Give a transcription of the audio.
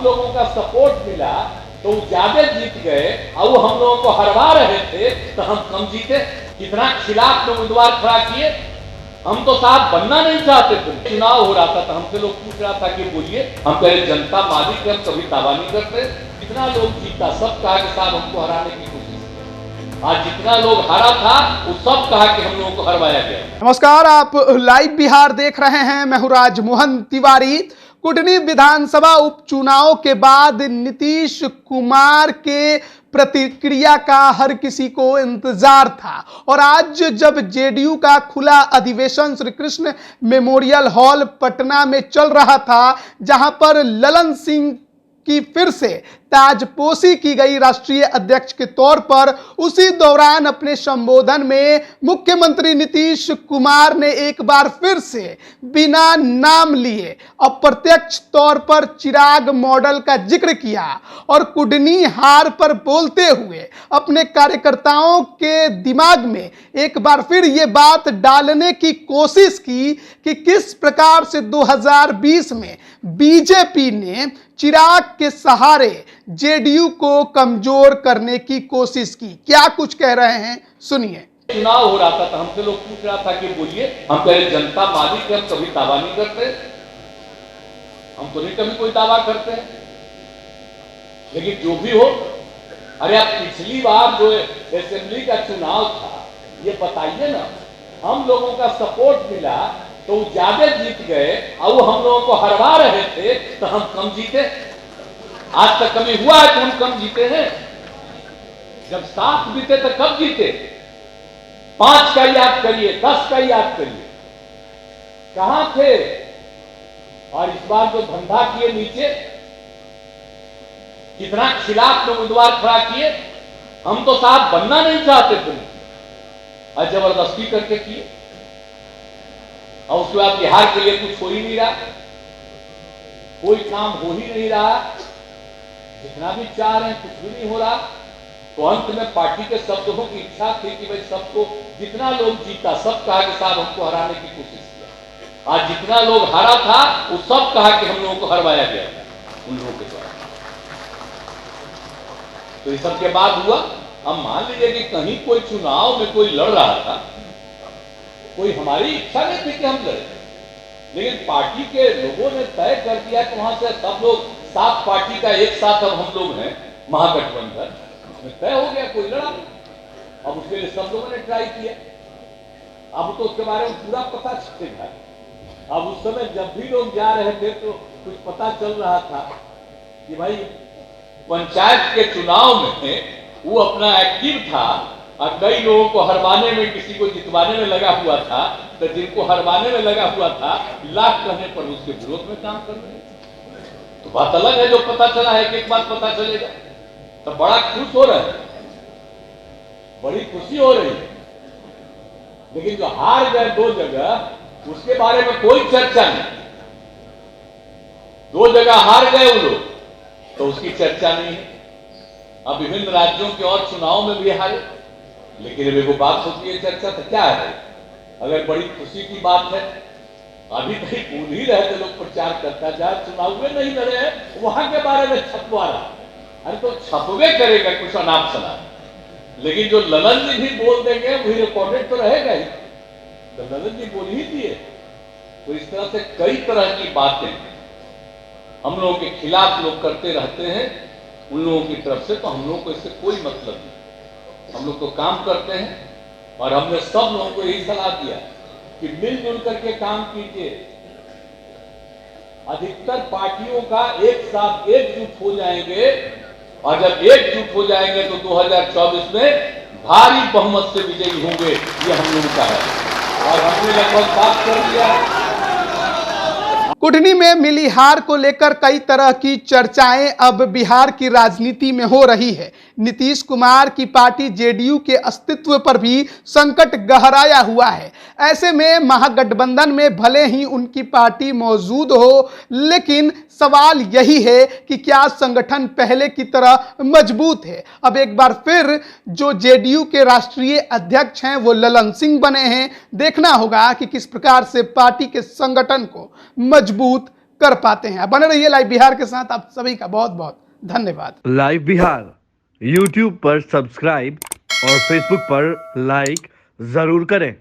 लोगों का सपोर्ट मिला तो वो ज्यादा जीत गए, और वो हम लोगों को हरवा रहे थे तो हम कम जीते। कितना खिलाफ में उम्मीदवार खड़ा किए। हम तो साहब बनना नहीं चाहते थे। चुनाव हो रहा था तो हमसे लोग पूछ रहा था कि बोलिए, हम कह रहे जनता मालिक है, हम कभी दावा नहीं करते। कितना लोग जीता, सब कहा कि साहब हमको हराने की कोशिश की। आज जितना लोग हारा था वो सब कहा कि हम लोगों को हरवाया गया। नमस्कार, आप लाइव बिहार देख रहे हैं। मैं हूं राजमोहन तिवारी। कुटनी विधानसभा उपचुनाव के बाद नीतीश कुमार के प्रतिक्रिया का हर किसी को इंतजार था और आज जब जेडीयू का खुला अधिवेशन श्री कृष्ण मेमोरियल हॉल पटना में चल रहा था, जहां पर ललन सिंह की फिर से ताजपोशी की गई राष्ट्रीय अध्यक्ष के तौर पर, उसी दौरान अपने संबोधन में मुख्यमंत्री नीतीश कुमार ने एक बार फिर से बिना नाम लिए अप्रत्यक्ष तौर पर चिराग मॉडल का जिक्र किया और कुडनी हार पर बोलते हुए अपने कार्यकर्ताओं के दिमाग में एक बार फिर ये बात डालने की कोशिश की कि किस प्रकार से 2020 में बीजेपी ने चिराग के सहारे जेडीयू को कमजोर करने की कोशिश की। क्या कुछ कह रहे हैं, सुनिए। चुनाव हो रहा था तो हमसे लोग पूछ रहा था कि बोलिए, हम कह रहे जनता मालिक है, हम कभी दावा नहीं करते। हम तो नहीं कभी कोई दावा करते हैं, लेकिन जो भी हो, अरे आप पिछली बार जो असेंबली का चुनाव था, ये बताइए ना, हम लोगों का सपोर्ट मिला तो वो ज्यादा जीत गए, और वो हम लोगों को हरवा रहे थे तो हम कम जीते। आज तक कभी हुआ है कि हम कम जीते हैं? जब 7 जीते तो कब जीते? 5 का याद करिए, 10 का याद करिए, कहां थे? और इस बार जो धंधा किए नीचे, कितना खिलाफ में उम्मीदवार खड़ा किए। हम तो साहब बनना नहीं चाहते थे और जबरदस्ती करके किए, और उसके बाद बिहार के लिए कुछ हो ही नहीं रहा, कोई काम हो ही नहीं रहा, जितना भी चाह रहे हैं कुछ भी नहीं हो रहा। तो अंत में पार्टी के सब लोगों की इच्छा थी कि भाई सबको, जितना लोग जीता सब कहा कि साहब हमको हराने की कोशिश किया। आज जितना लोग हारा था वो सब कहा कि हम लोगों को हरवाया गया था उन लोगों के द्वारा। तो इस सब के बाद हुआ, अब मान लीजिए कि कहीं कोई चुनाव में कोई लड़ रहा था, कोई हमारी इच्छा नहीं थी कि हम लड़े, लेकिन पार्टी के लोगों ने तय कर दिया कि वहां से सब लोग 7 पार्टी का एक साथ अब हम लोग हैं महागठबंधन, उसमें तय हो गया, कोई लड़ा। अब उसके लिए सब लोगों ने ट्राई किया। अब तो उसके बारे में पूरा पता चलेगा। अब उस समय जब भी लोग जा रहे थे तो कुछ पता चल रहा था कि भाई पंचायत के चुनाव में वो अपना एक्टिव था और कई लोगों को हरवाने में, किसी को जितवाने में लगा हुआ था। तो जिनको हरवाने में लगा हुआ था, लाख कहने पर उसके विरोध में काम कर रहे। तो बात अलग है, जो पता चला है कि एक बात पता चलेगा तो बड़ा खुश हो रहे हैं, बड़ी खुशी हो रही है। लेकिन जो हार गए 2 जगह, उसके बारे में कोई चर्चा नहीं। 2 जगह हार गए वो लोग तो उसकी चर्चा नहीं है। अब विभिन्न राज्यों के और चुनाव में भी हारे, लेकिन वो बात होती है चर्चा, तो क्या है? अगर बड़ी खुशी की बात है, अभी कहीं भूल ही रहे थे लोग प्रचार करता, जहां चुनाव में नहीं लड़े हैं वहां के बारे में छपवा रहा। अरे तो छपवे करेगा कुछ अनाप शनाप, लेकिन जो ललन जी भी बोल देंगे वही रिकॉर्डेड तो रहेगा ही। तो ललन जी बोल ही दिए। तो इस तरह से कई तरह की बातें हम लोगों के खिलाफ लोग करते रहते हैं, उन लोगों की तरफ से। तो हम लोगों को इससे कोई मतलब नहीं। हम लोग तो काम करते हैं और हमने सब लोगों को यही सलाह दिया कि मिलजुल करके काम कीजिए। अधिकतर पार्टियों का एक साथ एकजुट हो जाएंगे, और जब एकजुट हो जाएंगे तो 2024 में भारी बहुमत से विजयी होंगे, ये हम लोगों का है। और हमने लगभग बात कर दिया। कुटनी में मिली हार को लेकर कई तरह की चर्चाएं अब बिहार की राजनीति में हो रही है। नीतीश कुमार की पार्टी जेडीयू के अस्तित्व पर भी संकट गहराया हुआ है। ऐसे में महागठबंधन में भले ही उनकी पार्टी मौजूद हो, लेकिन सवाल यही है कि क्या संगठन पहले की तरह मजबूत है। अब एक बार फिर जो जेडीयू के राष्ट्रीय अध्यक्ष हैं वो ललन सिंह बने हैं। देखना होगा कि किस प्रकार से पार्टी के संगठन को मजबूत कर पाते हैं। बने रहिए लाइव बिहार के साथ। आप सभी का बहुत बहुत धन्यवाद। लाइव बिहार यूट्यूब पर सब्सक्राइब और फेसबुक पर लाइक जरूर करें।